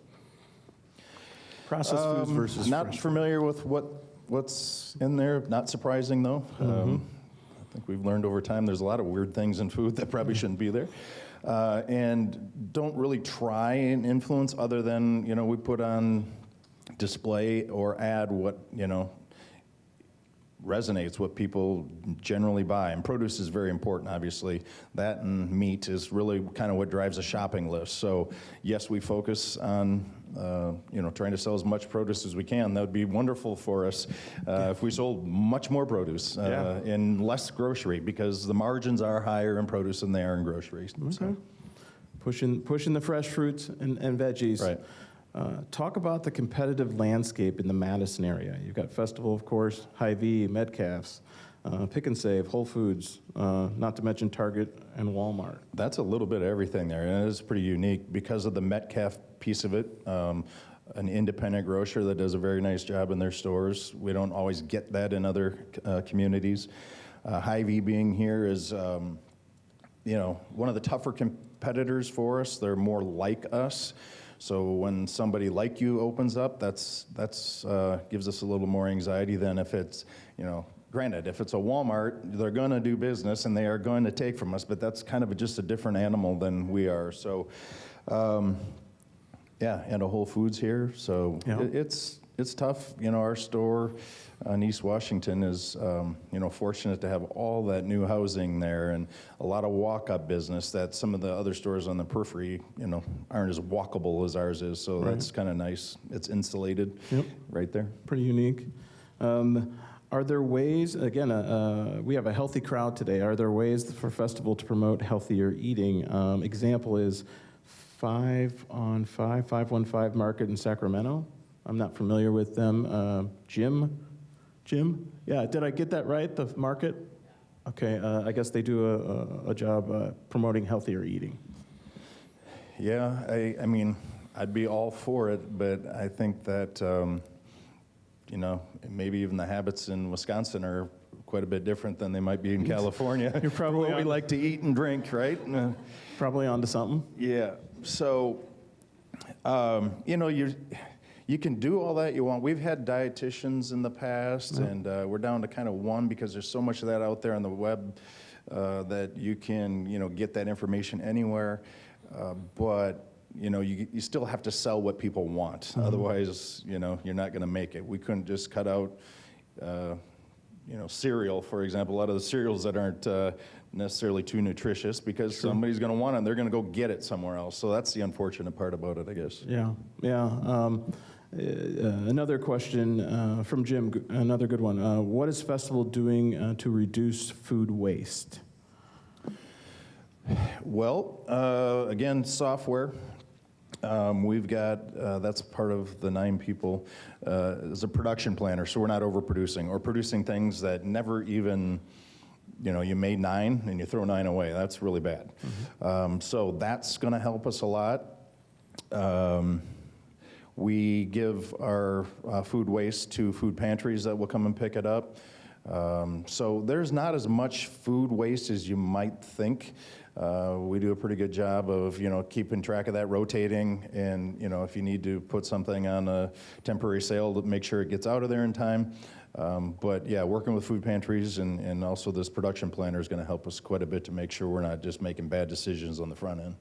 Processed foods versus not fresh familiar with what's in there. Not surprising though. I think we've learned over time there's a lot of weird things in food that probably shouldn't be there, and don't really try and influence other than, you know, we put on display or add what, you know, resonates, what people generally buy. And produce is very important, obviously. That and meat is really kind of what drives a shopping list. So yes, we focus on you know, trying to sell as much produce as we can. That would be wonderful for us if we sold much more produce in less grocery, because the margins are higher in produce than they are in groceries. Okay. So. Pushing the fresh fruits and veggies. Right. Talk about the competitive landscape in the Madison area. You've got Festival, of course, Hy-Vee, Metcalf's, Pick and Save, Whole Foods, not to mention Target and Walmart. That's a little bit of everything there, and it is pretty unique because of the Metcalf piece of it. An independent grocer that does a very nice job in their stores. We don't always get that in other communities. Hy-Vee being here is, you know, one of the tougher competitors for us. They're more like us. So when somebody like you opens up, that's gives us a little more anxiety than if it's, you know, granted, if it's a Walmart, they're going to do business and they are going to take from us, but that's kind of just a different animal than we are. So, yeah, and a Whole Foods here. So it's tough. You know, our store on East Washington is, you know, fortunate to have all that new housing there and a lot of walk-up business that some of the other stores on the periphery, you know, aren't as walkable as ours is. So that's kind of nice. It's insulated right there. Pretty unique. Are there ways, again, we have a healthy crowd today. Are there ways for Festival to promote healthier eating? Example is 515 Market in Sacramento. I'm not familiar with them. Jim? Yeah, did I get that right, the market? Okay, I guess they do a job promoting healthier eating. Yeah, I mean, I'd be all for it, but I think that, you know, maybe even the habits in Wisconsin are quite a bit different than they might be in California. You're probably what we like to eat and drink, right? Probably onto something. Yeah, so, you know, you can do all that you want. We've had dietitians in the past, and we're down to kind of one because there's so much of that out there on the web that you can, you know, get that information anywhere. But, you know, you still have to sell what people want. Otherwise, you know, you're not going to make it. We couldn't just cut out, you know, cereal, for example. A lot of the cereals that aren't necessarily too nutritious because somebody's going to want it and they're going to go get it somewhere else. So that's the unfortunate part about it, I guess. Yeah. Another question from Jim, another good one. What is Festival doing to reduce food waste? Well, again, software. We've got, that's part of the 9 people, is a production planner, so we're not overproducing or producing things that never even you made 9 and you throw 9 away. That's really bad. So that's going to help us a lot. We give our food waste to food pantries that will come and pick it up. So there's not as much food waste as you might think. We do a pretty good job of, keeping track of that, rotating, and, if you need to put something on a temporary sale, to make sure it gets out of there in time. But yeah, working with food pantries and also this production planner is going to help us quite a bit to make sure we're not just making bad decisions on the front end.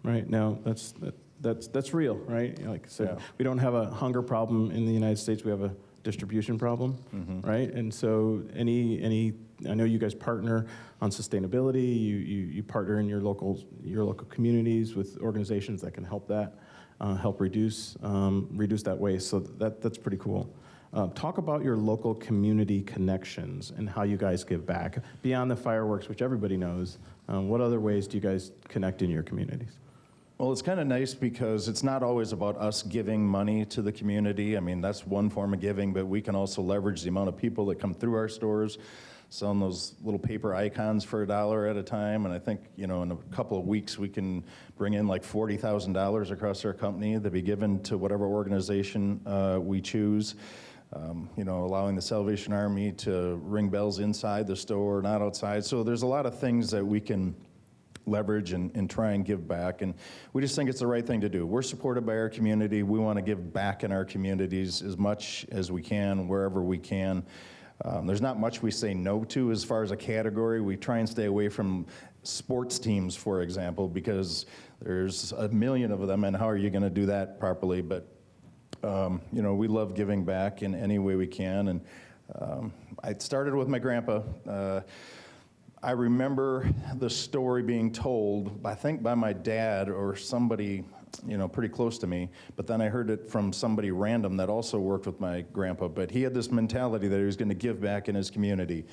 Right. Now, that's real, right? Like I said, we don't have a hunger problem in the United States. We have a distribution problem, right? And so I know you guys partner on sustainability. You partner in your local communities with organizations that can help that, help reduce that waste. So that's pretty cool. Talk about your local community connections and how you guys give back. Beyond the fireworks, which everybody knows, what other ways do you guys connect in your communities? Well, it's kind of nice because it's not always about us giving money to the community. I mean, that's one form of giving, but we can also leverage the amount of people that come through our stores, selling those little paper icons for $1 at a time. And I think, in a couple of weeks, we can bring in like $40,000 across our company to be given to whatever organization we choose. Allowing the Salvation Army to ring bells inside the store, not outside. So there's a lot of things that we can leverage and try and give back. And we just think it's the right thing to do. We're supported by our community. We want to give back in our communities as much as we can, wherever we can. There's not much we say no to as far as a category. We try and stay away from sports teams, for example, because there's a million of them, and how are you going to do that properly? But we love giving back in any way we can. And I started with my grandpa. I remember the story being told, I think by my dad or somebody, pretty close to me. But then I heard it from somebody random that also worked with my grandpa. But he had this mentality that he was going to give back in his community.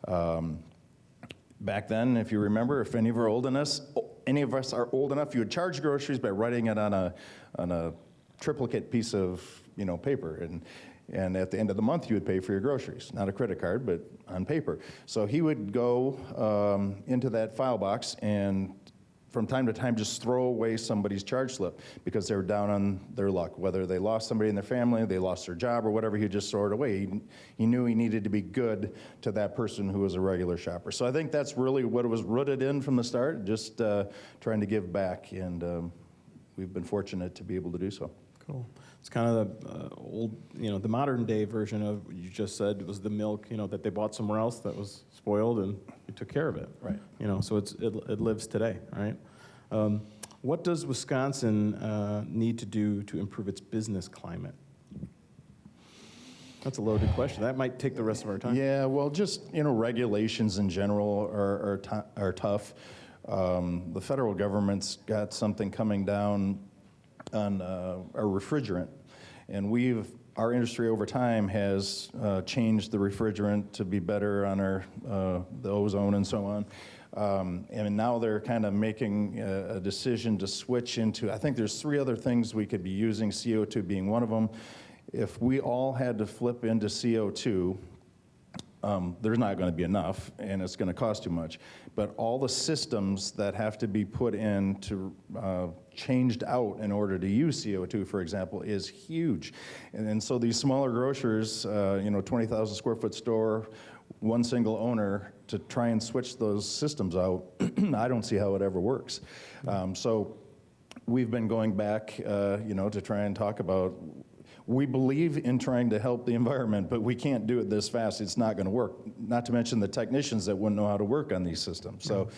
Back then, if you remember, if any of us are old enough, you would charge groceries by writing it on a triplicate piece of paper, and at the end of the month you would pay for your groceries, not a credit card, but on paper. So he would go into that file box and from time to time just throw away somebody's charge slip because they were down on their luck, whether they lost somebody in their family, they lost their job, or whatever. He'd just throw it away. He knew he needed to be good to that person who was a regular shopper. So I think that's really what it was rooted in from the start, just trying to give back, and we've been fortunate to be able to do so. Cool. It's kind of the old, the modern day version of what you just said. It was the milk, that they bought somewhere else that was spoiled, and you took care of it. Right. So it lives today, right? What does Wisconsin need to do to improve its business climate? That's a loaded question. That might take the rest of our time. Yeah. Well, just regulations in general are tough. The federal government's got something coming down on our refrigerant, and our industry over time has changed the refrigerant to be better on the ozone and so on. And now they're kind of making a decision to switch into, I think there's 3 other things we could be using, CO2 being one of them. If we all had to flip into CO2, there's not going to be enough, and it's going to cost too much. But all the systems that have to be put in to changed out in order to use CO2, for example, is huge. And so these smaller grocers, 20,000 square foot store, one single owner, to try and switch those systems out, I don't see how it ever works. So we've been going back, to try and talk about, we believe in trying to help the environment, but we can't do it this fast. It's not going to work. Not to mention the technicians that wouldn't know how to work on these systems. So,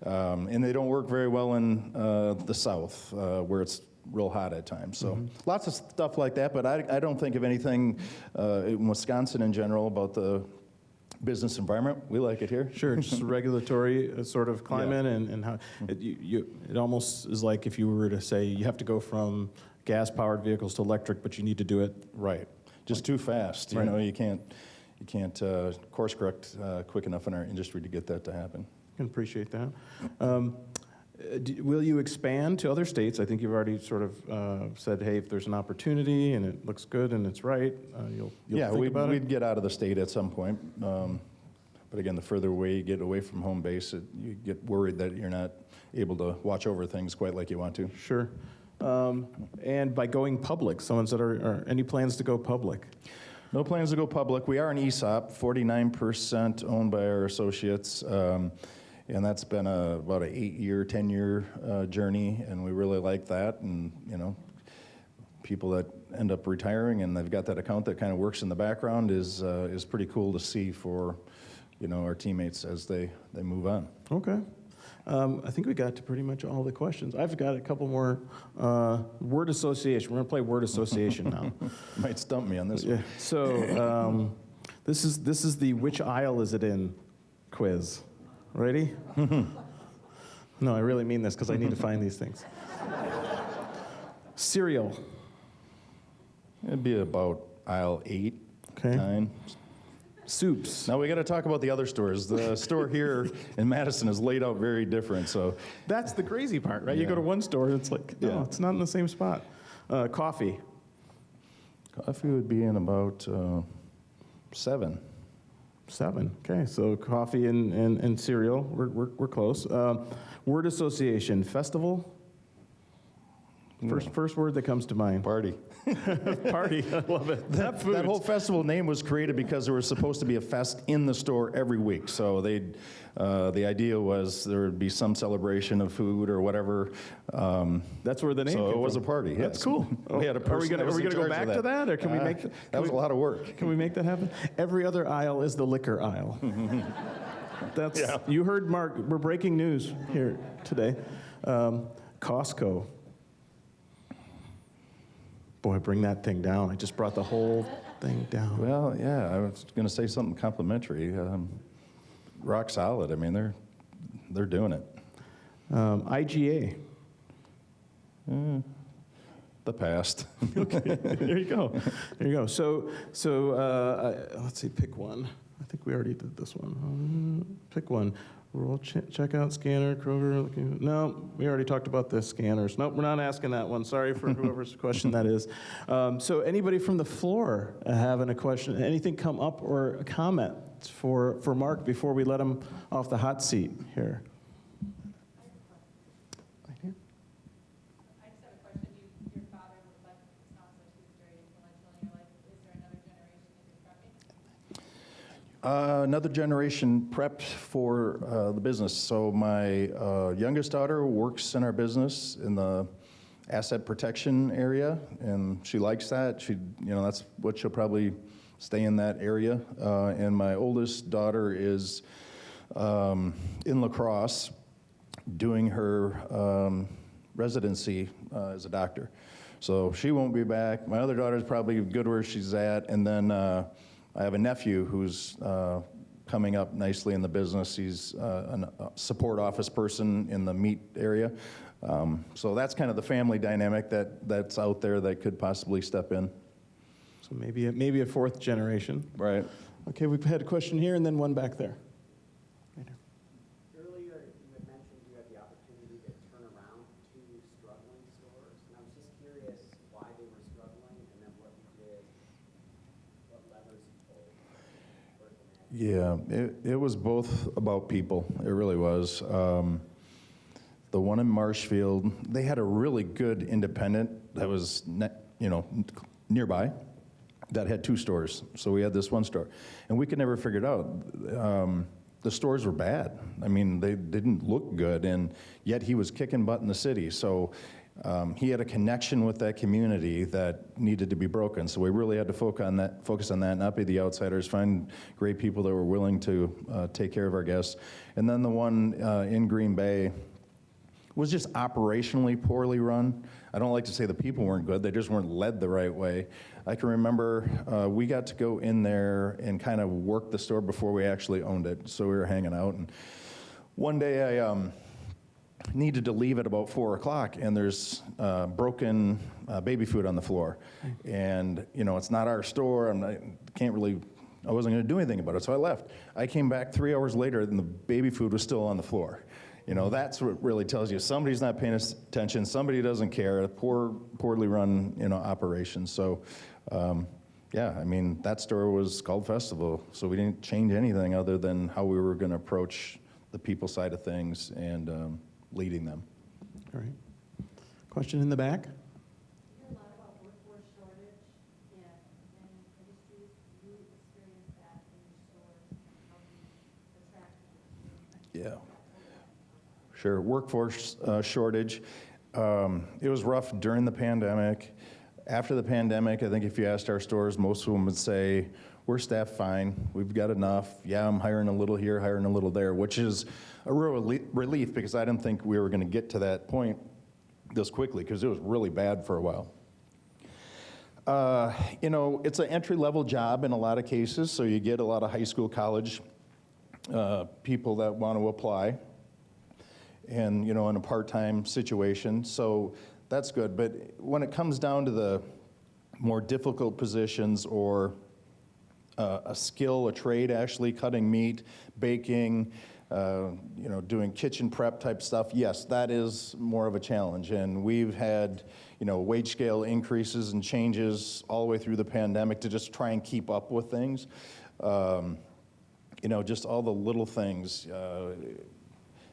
and they don't work very well in the South, where it's real hot at times. So lots of stuff like that, but I don't think of anything in Wisconsin in general about the business environment. We like it here. Sure, just a regulatory sort of climate, and how it almost is like if you were to say you have to go from gas-powered vehicles to electric, but you need to do it right. Just too fast. Right. You can't course correct quick enough in our industry to get that to happen. I can appreciate that. Will you expand to other states? I think you've already sort of said, hey, if there's an opportunity and it looks good and it's right, you'll think about it? We'd get out of the state at some point. But again, the further away you get away from home base, you get worried that you're not able to watch over things quite like you want to. Sure. And by going public, someone said, are any plans to go public? No plans to go public. We are an ESOP, 49% owned by our associates. And that's been about an 8-year, 10-year journey, and we really like that. And, people that end up retiring and they've got that account that kind of works in the background is pretty cool to see for, our teammates as they move on. Okay. I think we got to pretty much all the questions. I've got a couple more. Word association. We're going to play word association now. Might stump me on this one. Yeah. So this is the which aisle is it in quiz. Ready? No, I really mean this because I need to find these things. Cereal. It'd be about aisle 8, Okay. 9. Soups. Now we got to talk about the other stores. The store here in Madison is laid out very different. So That's the crazy part, right? You Yeah. go to one store and it's like, no, Yeah. it's not in the same spot. Coffee. coffee would be in about 7. 7. Okay, so coffee and cereal. We're close. Word association. Festival. First word that comes to mind. Party. Party. I love it. That whole festival name was created because there was supposed to be a fest in the store every week. So the idea was there would be some celebration of food or whatever. That's where the name So came it was from. a party. That's yes. cool. We had a Are we person gonna that was in go charge back of to that, or can we make that was a lot of work. Can we make that happen? Every other aisle is the liquor aisle. That's Yeah. You heard Mark. We're breaking news here today. Costco. Boy, bring that thing down. I just brought the whole thing down. Well, yeah, I was going to say something complimentary. Rock solid. I mean, they're doing it. IGA. The past. There you go. There you go. So let's see. Pick one. I think we already did this one. Pick one. Roll checkout scanner. Kroger. No, we already talked about the scanners. Nope, we're not asking that one. Sorry for whoever's question that is. So anybody from the floor having a question? Anything come up or a comment for Mark before we let him off the hot seat here? Right here. I just have a question. Your father sounds like he was very influential in your life. Is there another generation that you're prepping? Another generation prepped for the business. So my youngest daughter works in our business in the asset protection area, and she likes that. That's what she'll probably stay in that area. And my oldest daughter is in La Crosse doing her residency as a doctor. So she won't be back. My other daughter's probably good where she's at, and then I have a nephew who's coming up nicely in the business. He's a support office person in the meat area. So that's kind of the family dynamic that's out there that could possibly step in. So maybe a fourth generation. Right. Okay, we've had a question here and then one back there. Right here. Earlier, you had mentioned you had the opportunity to turn around 2 struggling stores, and I was just curious why they were struggling, and then what you did, what levers you pulled. Yeah, it was both about people. It really was. The one in Marshfield, they had a really good independent that was nearby that had 2 stores. So we had this one store, and we could never figure it out. The stores were bad. I mean, they didn't look good, and yet he was kicking butt in the city. So he had a connection with that community that needed to be broken. So we really had to focus on that, not be the outsiders, find great people that were willing to take care of our guests. And then the one in Green Bay was just operationally poorly run. I don't like to say the people weren't good, they just weren't led the right way. I can remember we got to go in there and kind of work the store before we actually owned it. So we were hanging out, and one day I needed to leave at about 4 o'clock, and there's broken baby food on the floor. And it's not our store, I wasn't gonna do anything about it, so I left. I came back 3 hours later, and the baby food was still on the floor. That's what really tells you somebody's not paying attention, somebody doesn't care, a poorly run, operation. So yeah, I mean, that store was called Festival, so we didn't change anything other than how we were going to approach the people side of things and leading them. All right. Question in the back? You hear a lot about workforce shortage in many industries. Do you experience that in your stores? How do you attract? Yeah. Sure. Workforce shortage. It was rough during the pandemic. After the pandemic, I think if you asked our stores, most of them would say, we're staffed fine, we've got enough. Yeah, I'm hiring a little here, hiring a little there, which is a real relief because I didn't think we were going to get to that point this quickly because it was really bad for a while. You know, it's an entry-level job in a lot of cases, so you get a lot of high school, college people that want to apply, and, you know, in a part-time situation, so that's good. But when it comes down to the more difficult positions or a skill, a trade, actually cutting meat, baking, you know, doing kitchen prep type stuff, yes, that is more of a challenge. And we've had, you know, wage scale increases and changes all the way through the pandemic to just try and keep up with things. You know, just all the little things.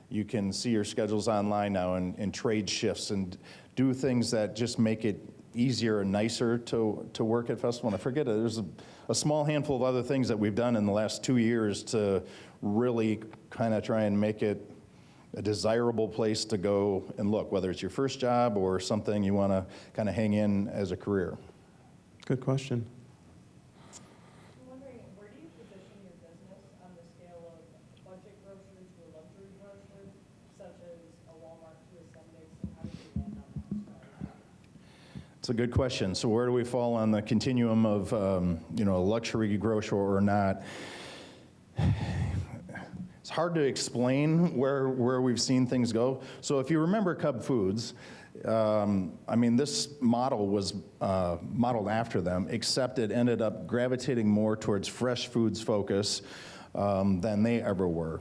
You can see your schedules online now and trade shifts and do things that just make it easier and nicer to work at Festival. And I forget, there's a small handful of other things that we've done in the last 2 years to really kind of try and make it a desirable place to go and look, whether it's your first job or something you want to kind of hang in as a career. Good question. I'm wondering, where do you position your business on the scale of budget grocery to a luxury grocery, such as a Walmart to a Sunday? So how do you land on that strategy? It's a good question. So where do we fall on the continuum of, you know, a luxury grocer or not? It's hard to explain where we've seen things go. So if you remember Cub Foods, I mean, this model was modeled after them, except it ended up gravitating more towards fresh foods focus than they ever were.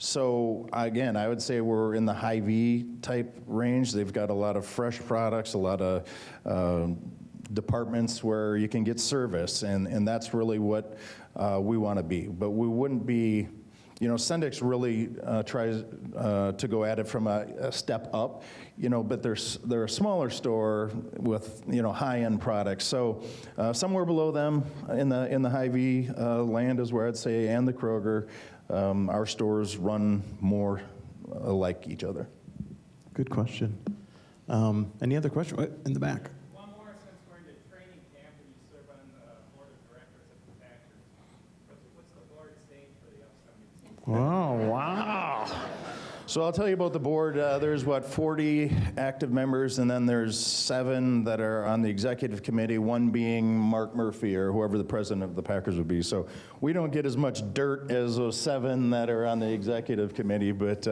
So again, I would say we're in the high V type range. They've got a lot of fresh products, a lot of departments where you can get service, and that's really what we want to be. But we wouldn't be, you know, Sendik's really tries to go at it from a step up, you know, but they're a smaller store with, you know, high-end products. So somewhere below them in the high V land is where I'd say, and the Kroger, our stores run more like each other. Good question. Any other question? In the back. One more, since we're into training camp and you serve on the board of directors at the Packers. What's the board saying for the upcoming season? Oh, wow. So I'll tell you about the board. There's, 40 active members, and then there's 7 that are on the executive committee, one being Mark Murphy or whoever the president of the Packers would be. So we don't get as much dirt as those 7 that are on the executive committee, but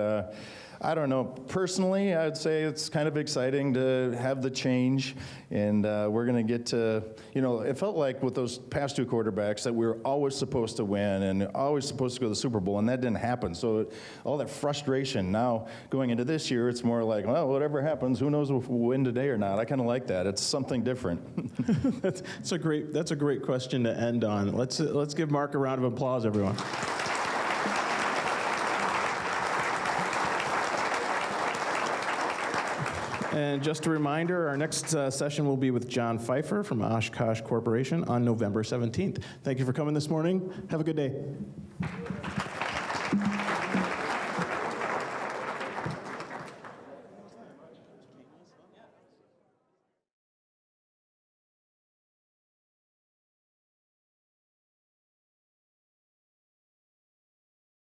I don't know. Personally, I'd say it's kind of exciting to have the change, and we're going to get to, you know, it felt like with those past 2 quarterbacks that we were always supposed to win and always supposed to go to the Super Bowl, and that didn't happen. So all that frustration, now going into this year, it's more like, well, whatever happens, who knows if we'll win today or not. I kind of like that. It's something different. That's a great question to end on. Let's give Mark a round of applause, everyone. And just a reminder, our next session will be with John Pfeiffer from Oshkosh Corporation on November 17th. Thank you for coming this morning. Have a good day.